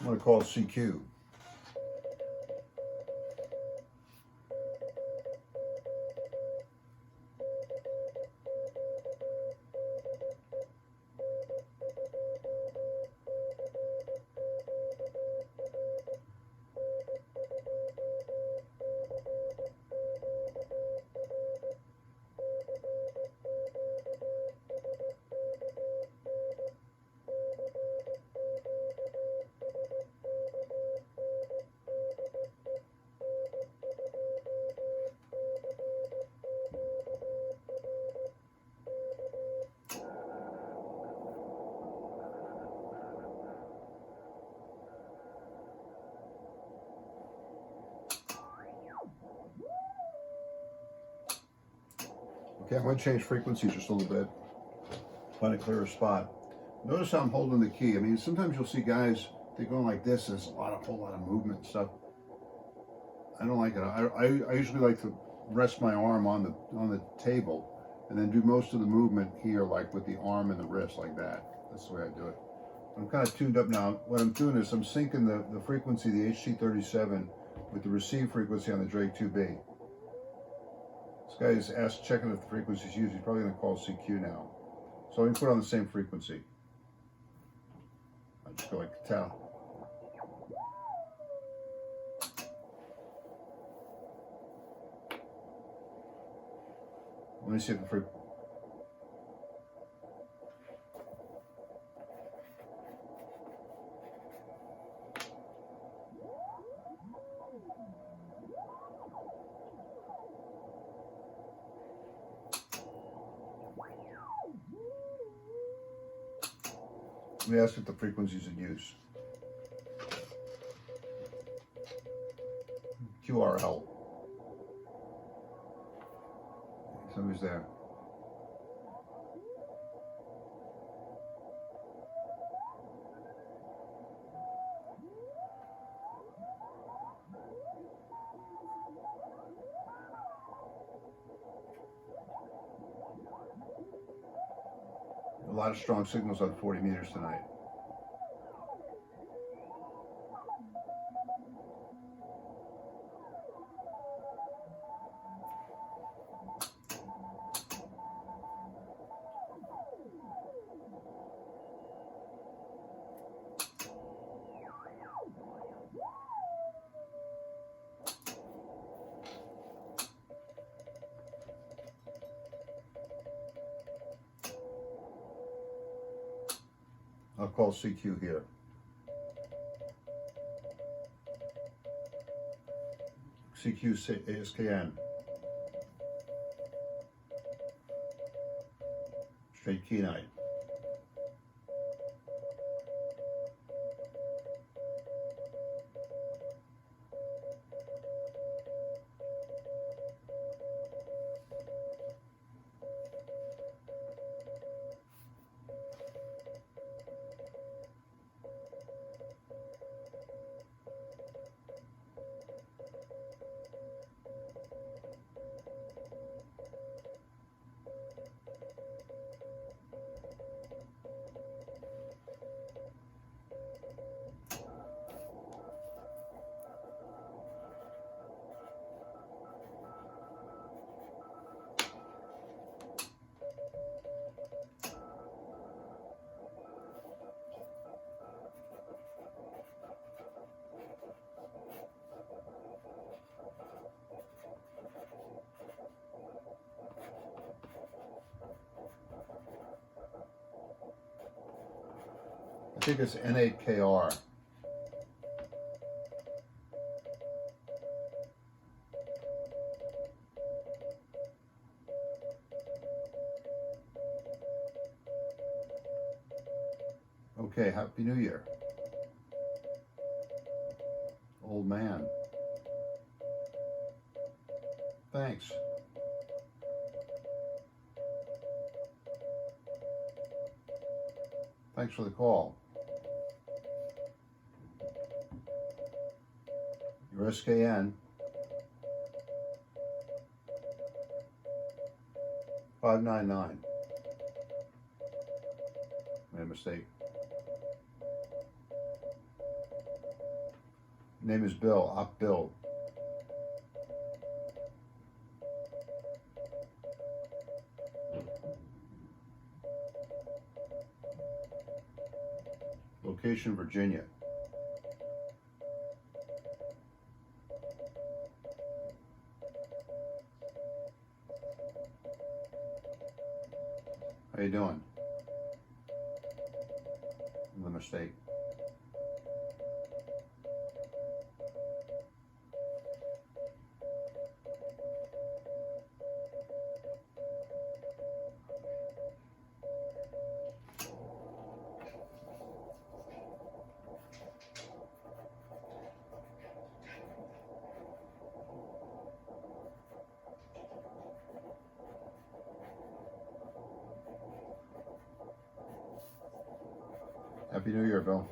I'm going to call CQ. Okay, I'm going to change frequency just a little bit, find a clearer spot. Notice how I'm holding the key. I mean, sometimes you'll see guys, they're going like this, there's a whole lot of movement and stuff. I don't like it. I usually like to rest my arm on the table and then do most of the movement here, like with the arm and the wrist, like that. That's the way I do it. I'm kind of tuned up now. What I'm doing is I'm syncing the frequency, the HT-37, with the receive frequency on the Drake 2B. This guy is checking if the frequency is used. He's probably going to call CQ now. So I'm going to put it on the same frequency. I just go like tau. Let me see if the frequency. Let me ask if the frequencies in use. QRL. Somebody's there. A lot of strong signals on 40 meters tonight. I'll call CQ here. CQ ASKN. Straight key night. I think it's N2CQR. Okay, Happy New Year. Old man. Thanks. Thanks for the call. Your SKN 599. Made a mistake. Name is Bill, Op Bill. Location, Virginia. How you doing? The mistake. Happy New Year, Bill.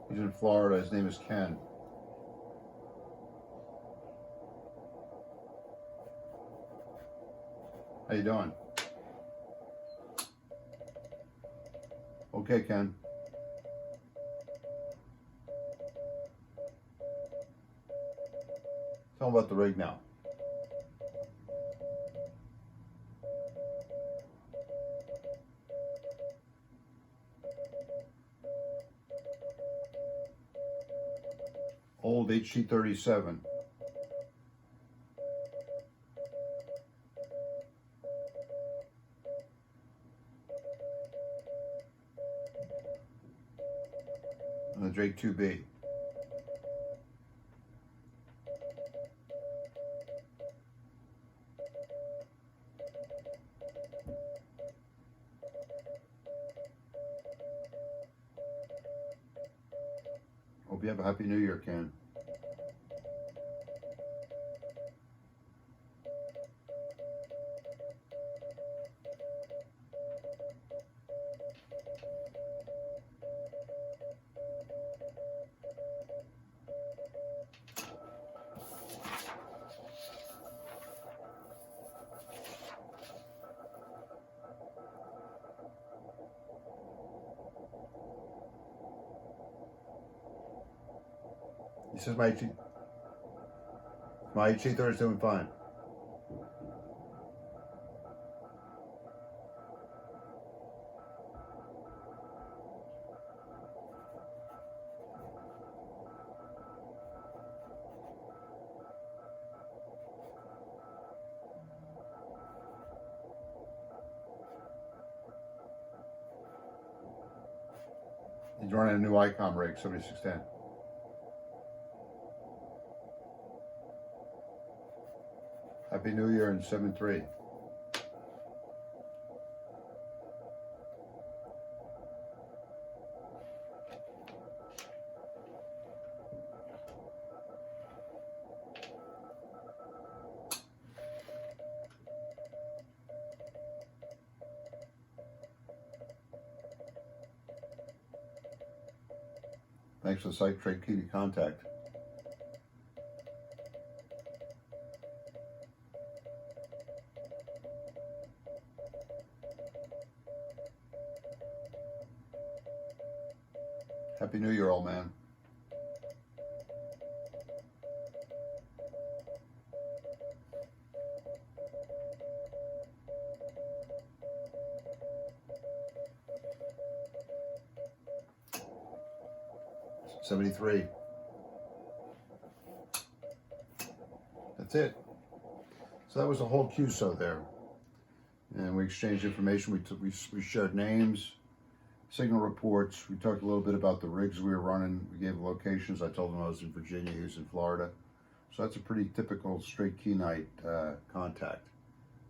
He's in Florida. His name is Ken. How you doing? Okay, Ken. Tell him about the rig now. Old HT-37. And the Drake 2B. Hope you have a happy New Year, Ken. He says my HT-30 is doing fine. He's running a new ICOM rig, 7610. Happy New Year in 7-3. Thanks for the site trade key to contact. Happy New Year, old man. $73. That's it. So that was a whole QSO there. And we exchanged information. We shared names, signal reports. We talked a little bit about the rigs we were running. We gave locations. I told him I was in Virginia, he was in Florida. So that's a pretty typical straight key night contact.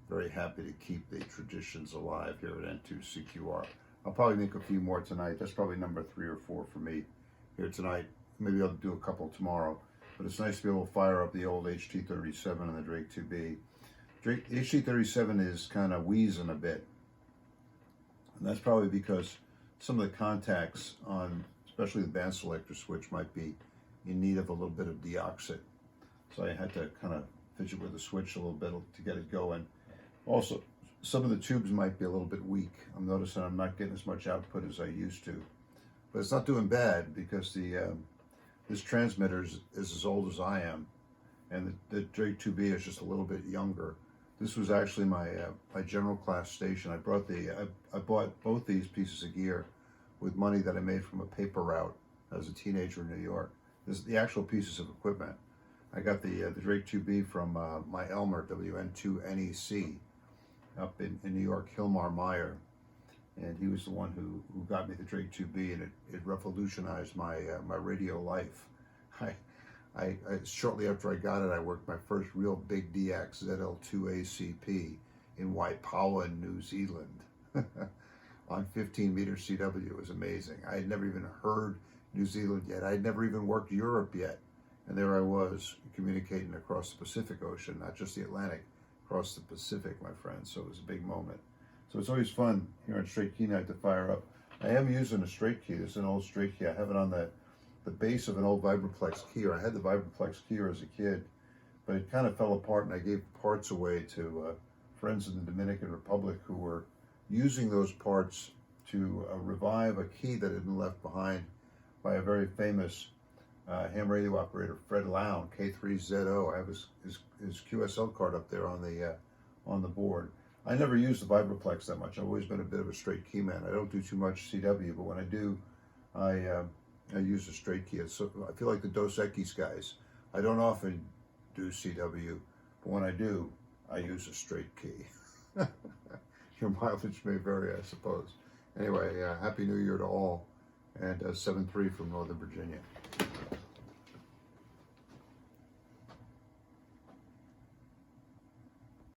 Very happy to keep the traditions alive here at N2CQR. I'll probably make a few more tonight. That's probably number 3 or 4 for me here tonight. Maybe I'll do a couple tomorrow. But it's nice to be able to fire up the old HT-37 and the Drake 2B. Drake HT-37 is kind of wheezing a bit. And that's probably because some of the contacts on, especially the band selector switch, might be in need of a little bit of deoxit. So I had to kind of fidget with the switch a little bit to get it going. Also, some of the tubes might be a little bit weak. I'm noticing I'm not getting as much output as I used to. But it's not doing bad because this transmitter is as old as I am. And the Drake 2B is just a little bit younger. This was actually my general class station. I bought both these pieces of gear with money that I made from a paper route as a teenager in New York. This is the actual pieces of equipment. I got the Drake 2B from my Elmer, N2CQR, up in New York, Hilmar Meyer. And he was the one who got me the Drake 2B, and it revolutionized my radio life. I shortly after I got it, I worked my first real big DX ZL2 ACP in Waipawa, New Zealand, on 15-meter CW. It was amazing. I had never even heard New Zealand yet. I had never even worked Europe yet. And there I was communicating across the Pacific Ocean, not just the Atlantic, across the Pacific, my friends. So it was a big moment. So it's always fun here on Straight Key Night to fire up. I am using a straight key. This is an old straight key. I have it on the base of an old Vibraplex keyer. I had the Vibraplex keyer as a kid, but it kind of fell apart, and I gave parts away to friends in the Dominican Republic who were using those parts to revive a key that had been left behind by a very famous ham radio operator, Fred Lown, K3ZO. I have his QSL card up there on the board. I never used the Vibraplex that much. I've always been a bit of a straight key man. I don't do too much CW, but when I do, I use a straight key. So I feel like the Dos Equis guys. I don't often do CW, but when I do, I use a straight key. Your mileage may vary, I suppose. Anyway, Happy New Year to all, and 7-3 from Northern Virginia.